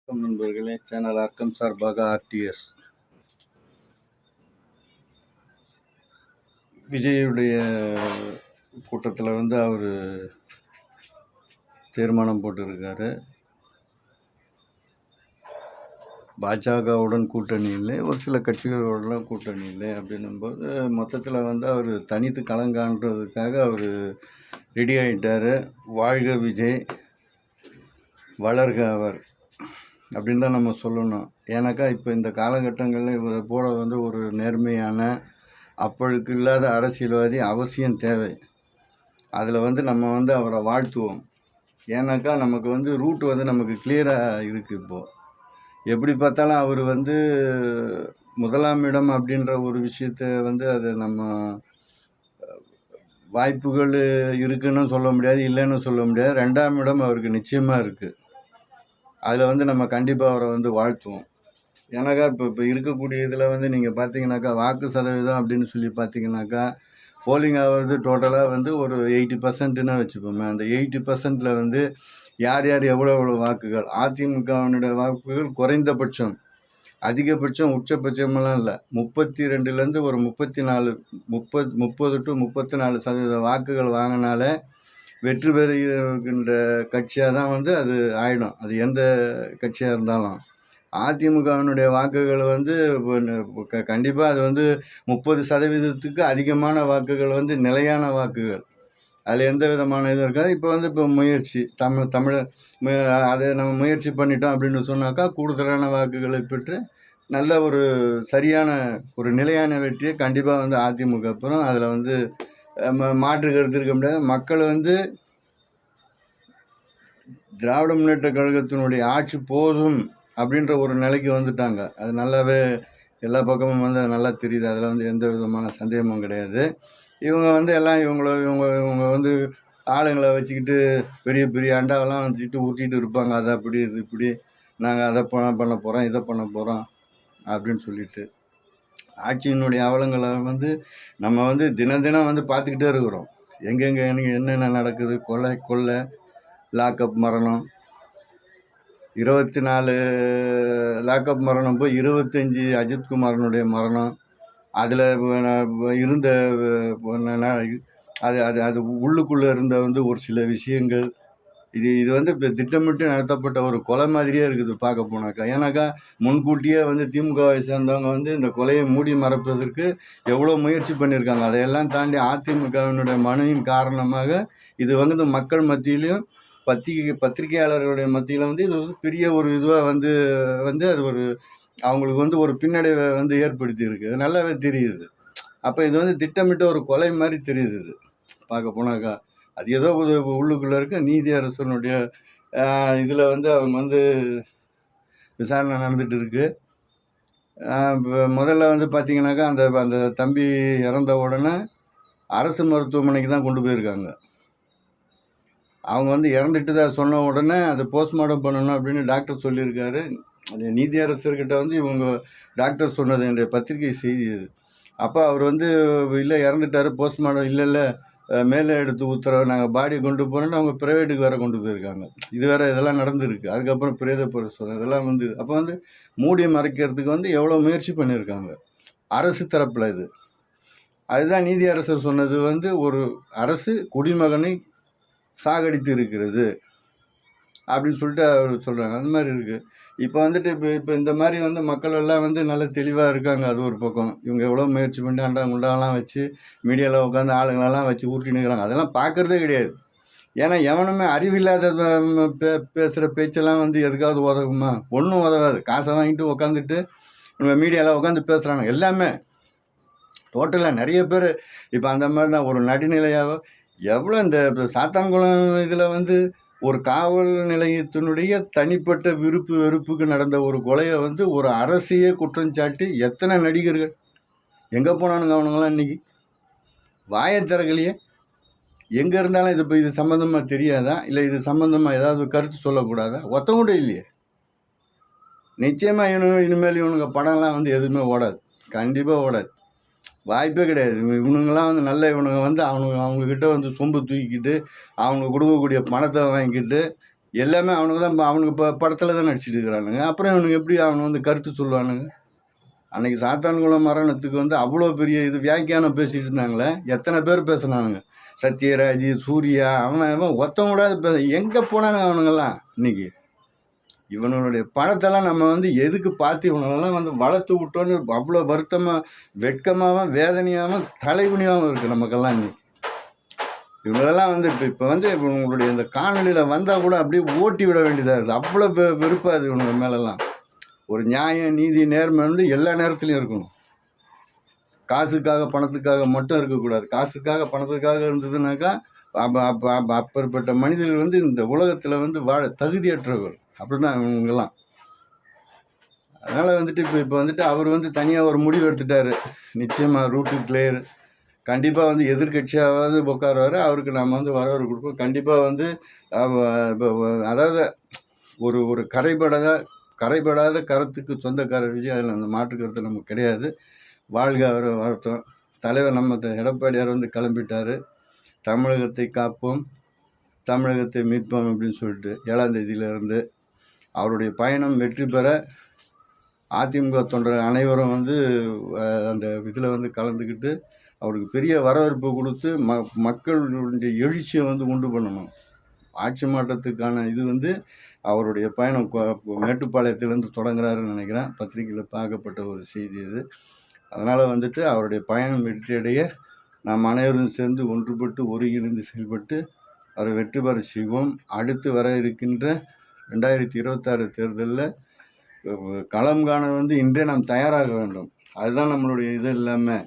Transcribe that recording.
வணக்கம் நண்பர்களே, சேனல் அர்க்கம் சார்பாக ஆர்டிஎஸ். விஜயுடைய கூட்டத்தில் அவர் தீர்மானம் போட்டிருக்காரு. பாஜகவுடன் கூட்டணி இல்லை, ஒரு சில கட்சிகளோடலாம் கூட்டணி இல்லை அப்படின்னும்போது மொத்தத்தில் அவர் தனித்து கலங்கான்றதுக்காக அவர் ரெடி ஆகிட்டார். வாழ்க விஜய், வளர்க அவர் அப்படின்னு தான் நம்ம சொல்லணும். ஏன்னாக்கா இப்போ இந்த காலகட்டங்களில் இவரை போல ஒரு நேர்மையான அப்பழுக்கு இல்லாத அரசியல்வாதி அவசியம் தேவை. அதில் நம்ம அவரை வாழ்த்துவோம். ஏன்னாக்கா நமக்கு ரூட் நமக்கு கிளியராக இருக்குது. இப்போது எப்படி பார்த்தாலும் அவர் முதலாம் இடம் அப்படின்ற ஒரு விஷயத்தை அதை நம்ம வாய்ப்புகள் இருக்குன்னு சொல்ல முடியாது, இல்லைன்னு சொல்ல முடியாது. 2ஆம் இடம் அவருக்கு நிச்சயமாக இருக்குது. அதில் நம்ம கண்டிப்பாக அவரை வாழ்த்துவோம். ஏன்னாக்கா இப்போ இருக்கக்கூடிய இதில் நீங்கள் பார்த்தீங்கன்னாக்கா வாக்கு சதவீதம் அப்படின்னு சொல்லி பார்த்தீங்கன்னாக்கா போலிங் ஆகிறது டோட்டலாக ஒரு 80%ன்னு வச்சுப்போமே. அந்த 80%ல் யார் யார் எவ்வளோ வாக்குகள், அதிமுகவினுடைய வாக்குகள் குறைந்தபட்சம், அதிகபட்சம் உச்சபட்சமெல்லாம் இல்லை, 32லேருந்து ஒரு 34 30 to 34% வாக்குகள் வாங்கினால வெற்றி பெறுகின்ற கட்சியாக தான் அது ஆயிடும். அது எந்த கட்சியாக இருந்தாலும் அதிமுகவினுடைய வாக்குகள் கண்டிப்பாக அது 30% அதிகமான வாக்குகள் நிலையான வாக்குகள். அதில் எந்த விதமான இதுவும் இருக்காது. இப்போ முயற்சி தமிழ் அதை நம்ம முயற்சி பண்ணிட்டோம் அப்படின்னு சொன்னாக்கா கூடுதலான வாக்குகளை பெற்று நல்ல ஒரு சரியான ஒரு நிலையான வெற்றியை கண்டிப்பாக அதிமுக அப்புறம் அதில் மாற்று கருத்து இருக்க முடியாது. மக்கள் திராவிட முன்னேற்ற கழகத்தினுடைய ஆட்சி போதும் அப்படின்ற ஒரு நிலைக்கு வந்துட்டாங்க. அது நல்லாவே எல்லா பக்கமும் நல்லா தெரியுது. அதில் எந்த விதமான சந்தேகமும் கிடையாது. இவங்க எல்லாம் இவங்க ஆளுங்களை வச்சுக்கிட்டு பெரிய பெரிய அண்டாவெல்லாம் வச்சுக்கிட்டு ஊற்றிட்டு இருப்பாங்க. அதை அப்படி இது இப்படி நாங்கள் அதை பண்ண போகிறோம், இதை பண்ண போகிறோம் அப்படின்னு சொல்லிட்டு ஆட்சியினுடைய அவலங்களை நம்ம தினம் தினம் பார்த்துக்கிட்டே இருக்கிறோம். எங்கெங்கே என்னென்ன நடக்குது, கொள்ளை, லாக்அப் மரணம், 24 லாக்அப் மரணம் போய் 25 அஜித்குமாரனுடைய மரணம். அதில் இருந்த அது உள்ளுக்குள்ளே இருந்த ஒரு சில விஷயங்கள். இது இப்போ திட்டமிட்டு நடத்தப்பட்ட ஒரு கொலை மாதிரியே இருக்குது பார்க்க போனாக்கா. ஏன்னாக்கா முன்கூட்டியே திமுகவை சேர்ந்தவங்க இந்த கொலையை மூடி மறைப்பதற்கு எவ்வளோ முயற்சி பண்ணியிருக்காங்க. அதையெல்லாம் தாண்டி அதிமுகவினுடைய மனுவின் காரணமாக இது மக்கள் மத்தியிலையும் பத்திரிகையாளர்களுடைய மத்தியில் இது பெரிய ஒரு இதுவாக அது ஒரு அவங்களுக்கு ஒரு பின்னடைவை ஏற்படுத்தி இருக்கு. நல்லாவே தெரியுது. அப்போ இது திட்டமிட்ட ஒரு கொலை மாதிரி தெரியுது. இது பார்க்க போனாக்கா அது ஏதோ உள்ளுக்குள்ளே இருக்க நீதி அரசனுடைய இதில் அவங்க விசாரணை நடந்துகிட்டு இருக்கு. முதல்ல பார்த்தீங்கன்னாக்கா அந்த தம்பி இறந்த உடனே அரசு மருத்துவமனைக்கு தான் கொண்டு போயிருக்காங்க. அவங்க இறந்துட்டு தான் சொன்ன உடனே அதை போஸ்ட்மார்ட்டம் பண்ணணும் அப்படின்னு டாக்டர் சொல்லியிருக்காரு. அது நீதியரசர்கிட்ட இவங்க டாக்டர் சொன்னது என்னுடைய பத்திரிகை செய்தி அது. அப்போ அவர் இல்லை இறந்துட்டார், போஸ்ட்மார்ட்டம் இல்லை மேலே எடுத்து உத்தரவு, நாங்கள் பாடி கொண்டு போகிறோன்னு அவங்க ப்ரைவேட்டுக்கு வேறு கொண்டு போயிருக்காங்க. இது வேறு இதெல்லாம் நடந்துருக்கு. அதுக்கப்புறம் பிரேத பரிசோதனை இதெல்லாம் அப்போ மூடி மறைக்கிறதுக்கு எவ்வளோ முயற்சி பண்ணியிருக்காங்க அரசு தரப்பில். இது அதுதான் நீதியரசர் சொன்னது ஒரு அரசு குடிமகனை சாகடித்து இருக்கிறது அப்படின்னு சொல்லிட்டு அவர் சொல்கிறாங்க. அந்த மாதிரி இருக்குது. இப்போ இப்போ இந்த மாதிரி மக்கள் எல்லாம் நல்ல தெளிவாக இருக்காங்க. அது ஒரு பக்கம். இவங்க எவ்வளோ முயற்சி பண்ணி குண்டாலாம் வச்சு மீடியாவில் உட்காந்து ஆளுங்களெல்லாம் வச்சு ஊட்டின்னு இருக்கிறாங்க. அதெல்லாம் பார்க்குறதே கிடையாது. ஏன்னா எவனுமே அறிவில்லாத பேசுகிற பேச்செல்லாம் எதுக்காவது உதவுமா? ஒன்றும் உதவாது. காசை வாங்கிட்டு உட்காந்துட்டு மீடியாவில் உட்காந்து பேசுகிறாங்க. எல்லாமே டோட்டலாக நிறைய பேர் இப்போ அந்த மாதிரி தான் ஒரு நடுநிலையாக எவ்வளோ இந்த சாத்தான்குளம் இதில் ஒரு காவல் நிலையத்தினுடைய தனிப்பட்ட விருப்பு வெறுப்புக்கு நடந்த ஒரு கொலையை ஒரு அரசையே குற்றம் சாட்டி எத்தனை நடிகர்கள் எங்கே போனானுங்க அவனுங்களாம் இன்றைக்கி வாயை திறக்கலையே. எங்கே இருந்தாலும் இது சம்மந்தமாக தெரியாதா? இல்லை இது சம்மந்தமாக ஏதாவது கருத்து சொல்லக்கூடாதா? ஒத்த கூட இல்லையே. நிச்சயமாக இனிமேல் இவனுங்க படம்லாம் எதுவுமே ஓடாது, கண்டிப்பாக ஓடாது, வாய்ப்பே கிடையாது. இவனுங்கெல்லாம் நல்ல இவனுங்க அவங்கக்கிட்ட சொம்பு தூக்கிக்கிட்டு அவங்க கொடுக்கக்கூடிய பணத்தை வாங்கிக்கிட்டு எல்லாமே அவனுக்கு தான் அவனுக்கு இப்போ படத்தில் தான் நடிச்சிட்டு இருக்கிறானுங்க. அப்புறம் இவனுக்கு எப்படி அவனு வந்து கருத்து சொல்லுவானுங்க? அன்னைக்கு சாத்தான்குளம் மரணத்துக்கு வந்து அவ்வளோ பெரிய இது வியாக்கியானம் பேசிட்டு இருந்தாங்களே, எத்தனை பேர் பேசுனானுங்க. சத்யராஜ், சூர்யா, அவன் ஒருத்தன் கூட எங்கே போனானுங்க அவனுங்கெல்லாம் இன்னைக்கு? இவனுடைய படத்தெல்லாம் நம்ம வந்து எதுக்கு பார்த்து இவனெல்லாம் வந்து வளர்த்து விட்டோன்னு அவ்வளோ வருத்தமாக, வெட்கமாகவும், வேதனையாகவும், தலைகுனியாகவும் இருக்குது நமக்கெல்லாம் இன்னைக்கு. இவங்களெல்லாம் வந்து இப்போ வந்து உங்களுடைய இந்த காணொலியில் வந்தால் கூட அப்படியே ஓட்டி விட வேண்டியதாக இருக்குது. அவ்வளோ வெறுப்பாது இவனுங்க மேலெல்லாம். ஒரு நியாயம், நீதி, நேர்மை வந்து எல்லா நேரத்துலையும் இருக்கணும். காசுக்காக பணத்துக்காக மட்டும் இருக்கக்கூடாது. காசுக்காக பணத்துக்காக இருந்ததுனாக்கா அப்பேற்பட்ட மனிதர்கள் வந்து இந்த உலகத்தில் வந்து வாழ தகுதியற்றவர்கள். அப்படி தான் இவங்கெல்லாம். அதனால் வந்துட்டு இப்போ வந்துட்டு அவர் வந்து தனியாக ஒரு முடிவு எடுத்துட்டாரு. நிச்சயமாக ரூட்டு கிளியர். கண்டிப்பாக வந்து எதிர்கட்சியாவது உட்காருவார். அவருக்கு நம்ம வந்து வரவேற்பு கொடுப்போம். கண்டிப்பாக வந்து அதாவது ஒரு கரைபடாத கருத்துக்கு சொந்தக்காரர் விஜய். அதில் அந்த மாற்று கருத்து நமக்கு கிடையாது. வாழ்க அவர் வரட்டும். தலைவர் நம்ம எடப்பாடியார் வந்து கிளம்பிட்டார். தமிழகத்தை காப்போம், தமிழகத்தை மீட்போம் அப்படின்னு சொல்லிட்டு 7ஆம் தேதியிலேருந்து அவருடைய பயணம் வெற்றி பெற அதிமுக தொண்டர் அனைவரும் வந்து அந்த இதில் வந்து கலந்துக்கிட்டு அவருக்கு பெரிய வரவேற்பு கொடுத்து மக்களுடைய எழுச்சியை வந்து உண்டு பண்ணணும். ஆட்சி மாற்றத்துக்கான இது வந்து அவருடைய பயணம் மேட்டுப்பாளையத்திலேருந்து தொடங்குறாருன்னு நினைக்கிறேன். பத்திரிகையில் பார்க்கப்பட்ட ஒரு செய்தி இது. அதனால் வந்துட்டு அவருடைய பயணம் வெற்றியடைய நாம் அனைவரும் சேர்ந்து ஒன்றுபட்டு ஒருங்கிணைந்து செயல்பட்டு அவரை வெற்றி பெற செய்வோம். அடுத்து வர இருக்கின்ற 2026 தேர்தலில் களம் காண வந்து இன்றே நாம் தயாராக வேண்டும். அதுதான் நம்மளுடைய இது இல்லாமல்